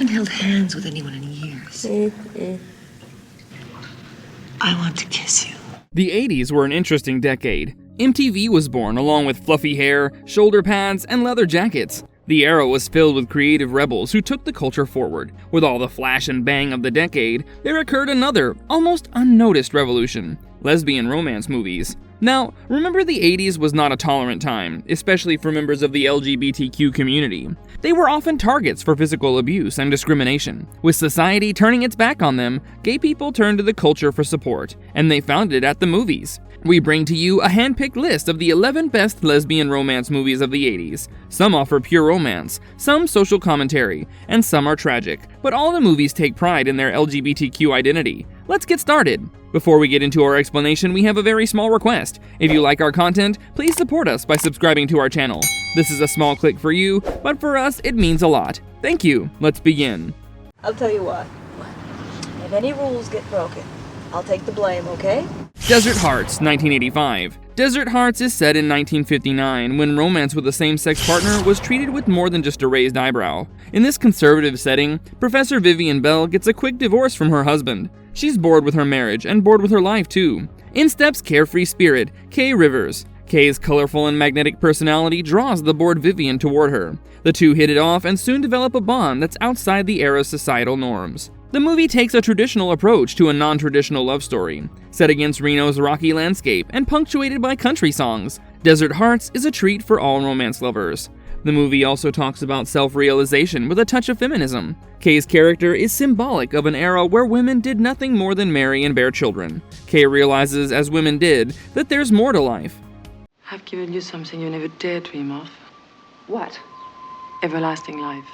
haven't held hands with anyone in years. I want to kiss you. The 80s were an interesting decade. MTV was born along with fluffy hair, shoulder pads, and leather jackets. The era was filled with creative rebels who took the culture forward. With all the flash and bang of the decade, there occurred another, almost unnoticed revolution: lesbian romance movies. Now, remember the 80s was not a tolerant time, especially for members of the LGBTQ community. They were often targets for physical abuse and discrimination. With society turning its back on them, gay people turned to the culture for support, and they found it at the movies. We bring to you a hand-picked list of the 11 best lesbian romance movies of the 80s. Some offer pure romance, some social commentary, and some are tragic, but all the movies take pride in their LGBTQ identity. Let's get started! Before we get into our explanation, we have a very small request. If you like our content, please support us by subscribing to our channel. This is a small click for you, but for us, it means a lot. Thank you. Let's begin. I'll tell you what. If any rules get broken, I'll take the blame, okay? Desert Hearts, 1985. Desert Hearts is set in 1959, when romance with a same-sex partner was treated with more than just a raised eyebrow. In this conservative setting, Professor Vivian Bell gets a quick divorce from her husband. She's bored with her marriage, and bored with her life too. In steps carefree spirit, Kay Rivers. Kay's colorful and magnetic personality draws the bored Vivian toward her. The two hit it off and soon develop a bond that's outside the era's societal norms. The movie takes a traditional approach to a non-traditional love story. Set against Reno's rocky landscape and punctuated by country songs, Desert Hearts is a treat for all romance lovers. The movie also talks about self-realization with a touch of feminism. Kay's character is symbolic of an era where women did nothing more than marry and bear children. Kay realizes, as women did, that there's more to life. I've given you something you never dared dream of. What? Everlasting life.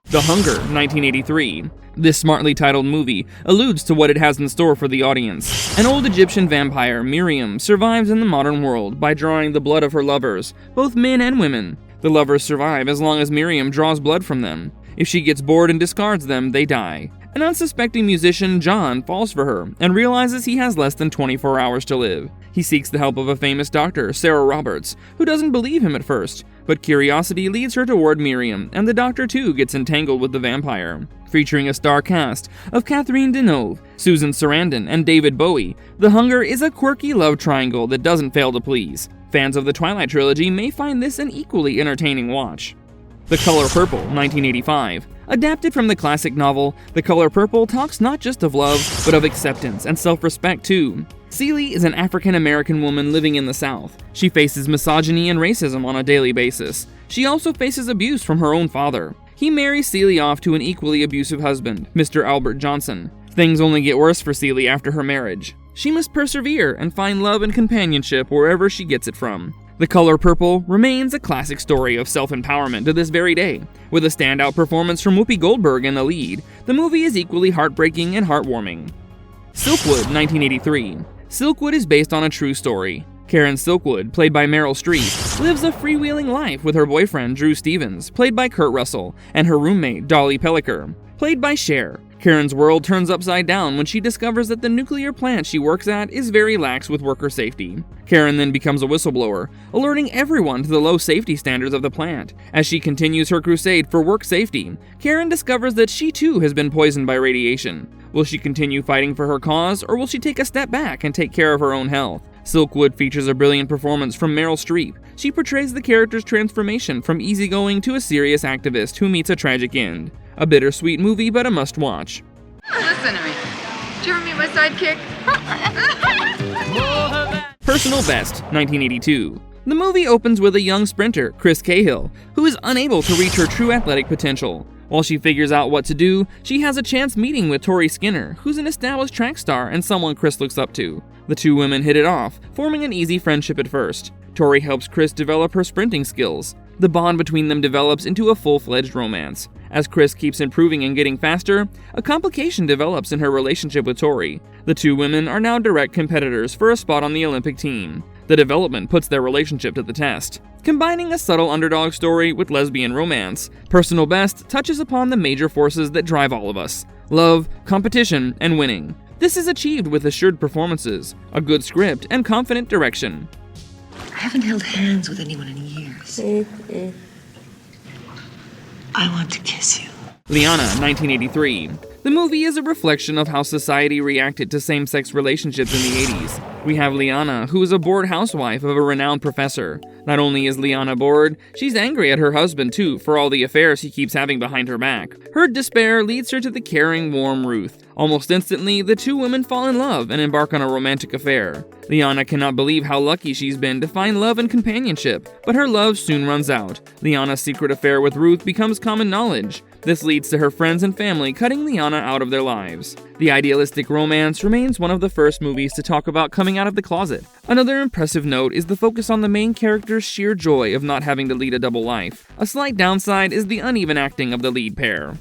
The Hunger, 1983. This smartly titled movie alludes to what it has in store for the audience. An old Egyptian vampire, Miriam, survives in the modern world by drawing the blood of her lovers, both men and women. The lovers survive as long as Miriam draws blood from them. If she gets bored and discards them, they die. An unsuspecting musician, John, falls for her and realizes he has less than 24 hours to live. He seeks the help of a famous doctor, Sarah Roberts, who doesn't believe him at first, but curiosity leads her toward Miriam, and the doctor too gets entangled with the vampire. Featuring a star cast of Catherine Deneuve, Susan Sarandon, and David Bowie, The Hunger is a quirky love triangle that doesn't fail to please. Fans of the Twilight trilogy may find this an equally entertaining watch. The Color Purple, 1985. Adapted from the classic novel, The Color Purple talks not just of love, but of acceptance and self-respect too. Celie is an African-American woman living in the South. She faces misogyny and racism on a daily basis. She also faces abuse from her own father. He marries Celie off to an equally abusive husband, Mr. Albert Johnson. Things only get worse for Celie after her marriage. She must persevere and find love and companionship wherever she gets it from. The Color Purple remains a classic story of self-empowerment to this very day. With a standout performance from Whoopi Goldberg in the lead, the movie is equally heartbreaking and heartwarming. Silkwood, 1983. Silkwood is based on a true story. Karen Silkwood, played by Meryl Streep, lives a freewheeling life with her boyfriend Drew Stevens, played by Kurt Russell, and her roommate Dolly Pellicker, played by Cher. Karen's world turns upside down when she discovers that the nuclear plant she works at is very lax with worker safety. Karen then becomes a whistleblower, alerting everyone to the low safety standards of the plant. As she continues her crusade for work safety, Karen discovers that she too has been poisoned by radiation. Will she continue fighting for her cause, or will she take a step back and take care of her own health? Silkwood features a brilliant performance from Meryl Streep. She portrays the character's transformation from easygoing to a serious activist who meets a tragic end. A bittersweet movie, but a must-watch. Listen to me. Did you ever meet my sidekick? Personal Best, 1982. The movie opens with a young sprinter, Chris Cahill, who is unable to reach her true athletic potential. While she figures out what to do, she has a chance meeting with Tori Skinner, who's an established track star and someone Chris looks up to. The two women hit it off, forming an easy friendship at first. Tori helps Chris develop her sprinting skills. The bond between them develops into a full-fledged romance. As Chris keeps improving and getting faster, a complication develops in her relationship with Tori. The two women are now direct competitors for a spot on the Olympic team. The development puts their relationship to the test. Combining a subtle underdog story with lesbian romance, Personal Best touches upon the major forces that drive all of us: love, competition, and winning. This is achieved with assured performances, a good script, and confident direction. I haven't held hands with anyone in years. I want to kiss you. Lana, 1983. The movie is a reflection of how society reacted to same-sex relationships in the 80s. We have Lana, who is a bored housewife of a renowned professor. Not only is Lana bored, she's angry at her husband too for all the affairs he keeps having behind her back. Her despair leads her to the caring, warm Ruth. Almost instantly, the two women fall in love and embark on a romantic affair. Lana cannot believe how lucky she's been to find love and companionship, but her love soon runs out. Lana's secret affair with Ruth becomes common knowledge. This leads to her friends and family cutting Lana out of their lives. The idealistic romance remains one of the first movies to talk about coming out of the closet. Another impressive note is the focus on the main character's sheer joy of not having to lead a double life. A slight downside is the uneven acting of the lead pair.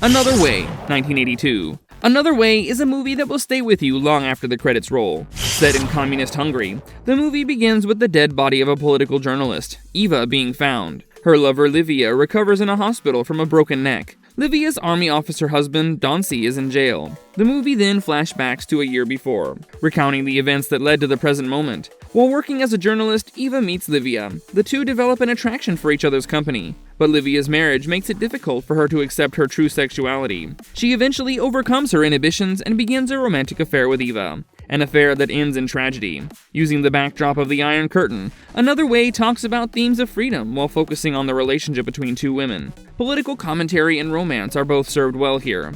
Another Way, 1982. Another Way is a movie that will stay with you long after the credits roll. Set in communist Hungary, the movie begins with the dead body of a political journalist, Eva, being found. Her lover Livia recovers in a hospital from a broken neck. Livia's army officer husband, Donci, is in jail. The movie then flashbacks to a year before, recounting the events that led to the present moment. While working as a journalist, Eva meets Livia. The two develop an attraction for each other's company, but Livia's marriage makes it difficult for her to accept her true sexuality. She eventually overcomes her inhibitions and begins a romantic affair with Eva, an affair that ends in tragedy. Using the backdrop of the Iron Curtain, Another Way talks about themes of freedom while focusing on the relationship between two women. Political commentary and romance are both served well here.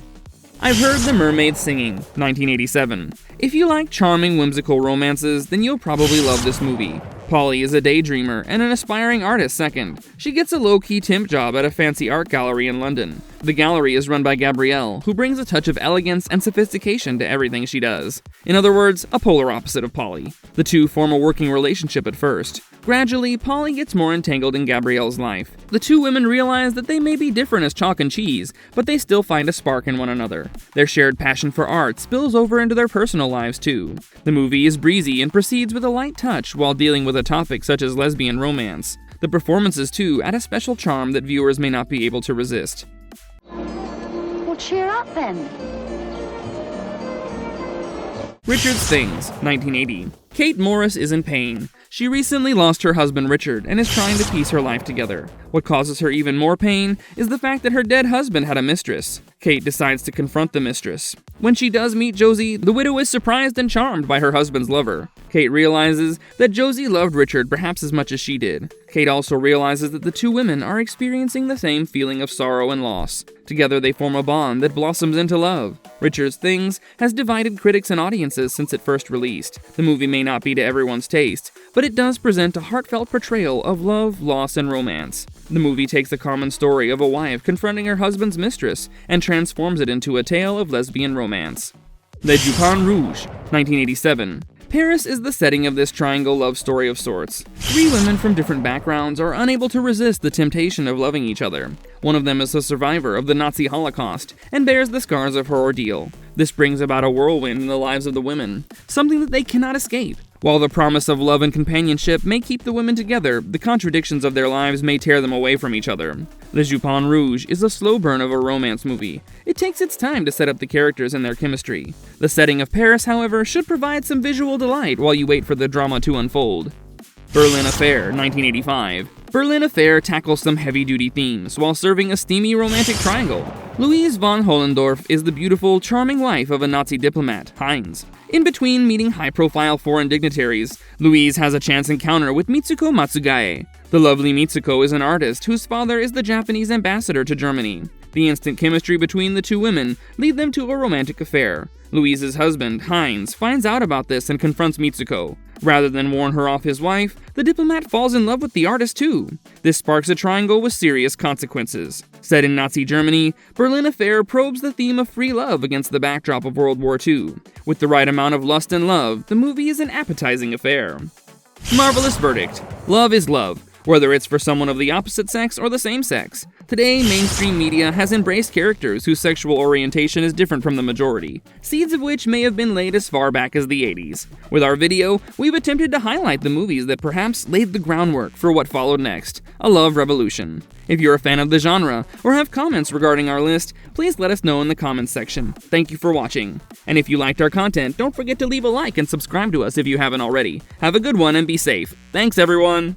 I've Heard the Mermaid Singing, 1987. If you like charming, whimsical romances, then you'll probably love this movie. Polly is a daydreamer and an aspiring artist second. She gets a low-key temp job at a fancy art gallery in London. The gallery is run by Gabrielle, who brings a touch of elegance and sophistication to everything she does. In other words, a polar opposite of Polly. The two form a working relationship at first. Gradually, Polly gets more entangled in Gabrielle's life. The two women realize that they may be different as chalk and cheese, but they still find a spark in one another. Their shared passion for art spills over into their personal lives too. The movie is breezy and proceeds with a light touch while dealing with a topic such as lesbian romance. The performances too add a special charm that viewers may not be able to resist. Well, cheer up then. Richard's Things, 1980. Kate Morris is in pain. She recently lost her husband Richard and is trying to piece her life together. What causes her even more pain is the fact that her dead husband had a mistress. Kate decides to confront the mistress. When she does meet Josie, the widow is surprised and charmed by her husband's lover. Kate realizes that Josie loved Richard perhaps as much as she did. Kate also realizes that the two women are experiencing the same feeling of sorrow and loss. Together they form a bond that blossoms into love. Richard's Things has divided critics and audiences since it first released. The movie may not be to everyone's taste, but it does present a heartfelt portrayal of love, loss, and romance. The movie takes the common story of a wife confronting her husband's mistress and transforms it into a tale of lesbian romance. Leukon Rouge, 1987. Paris is the setting of this triangle love story of sorts. Three women from different backgrounds are unable to resist the temptation of loving each other. One of them is a survivor of the Nazi Holocaust and bears the scars of her ordeal. This brings about a whirlwind in the lives of the women, something that they cannot escape. While the promise of love and companionship may keep the women together, the contradictions of their lives may tear them away from each other. Leukon Rouge is a slow burn of a romance movie. It takes its time to set up the characters and their chemistry. The setting of Paris, however, should provide some visual delight while you wait for the drama to unfold. Berlin Affair, 1985. Berlin Affair tackles some heavy-duty themes while serving a steamy romantic triangle. Louise von Hollendorf is the beautiful, charming wife of a Nazi diplomat, Heinz. In between meeting high-profile foreign dignitaries, Louise has a chance encounter with Mitsuko Matsugae. The lovely Mitsuko is an artist whose father is the Japanese ambassador to Germany. The instant chemistry between the two women lead them to a romantic affair. Louise's husband, Heinz, finds out about this and confronts Mitsuko. Rather than warn her off his wife, the diplomat falls in love with the artist too. This sparks a triangle with serious consequences. Set in Nazi Germany, Berlin Affair probes the theme of free love against the backdrop of World War II. With the right amount of lust and love, the movie is an appetizing affair. Marvelous Verdict. Love is love, whether it's for someone of the opposite sex or the same sex. Today, mainstream media has embraced characters whose sexual orientation is different from the majority, seeds of which may have been laid as far back as the 80s. With our video, we've attempted to highlight the movies that perhaps laid the groundwork for what followed next, a love revolution. If you're a fan of the genre, or have comments regarding our list, please let us know in the comments section. Thank you for watching. And if you liked our content, don't forget to leave a like and subscribe to us if you haven't already. Have a good one and be safe. Thanks everyone!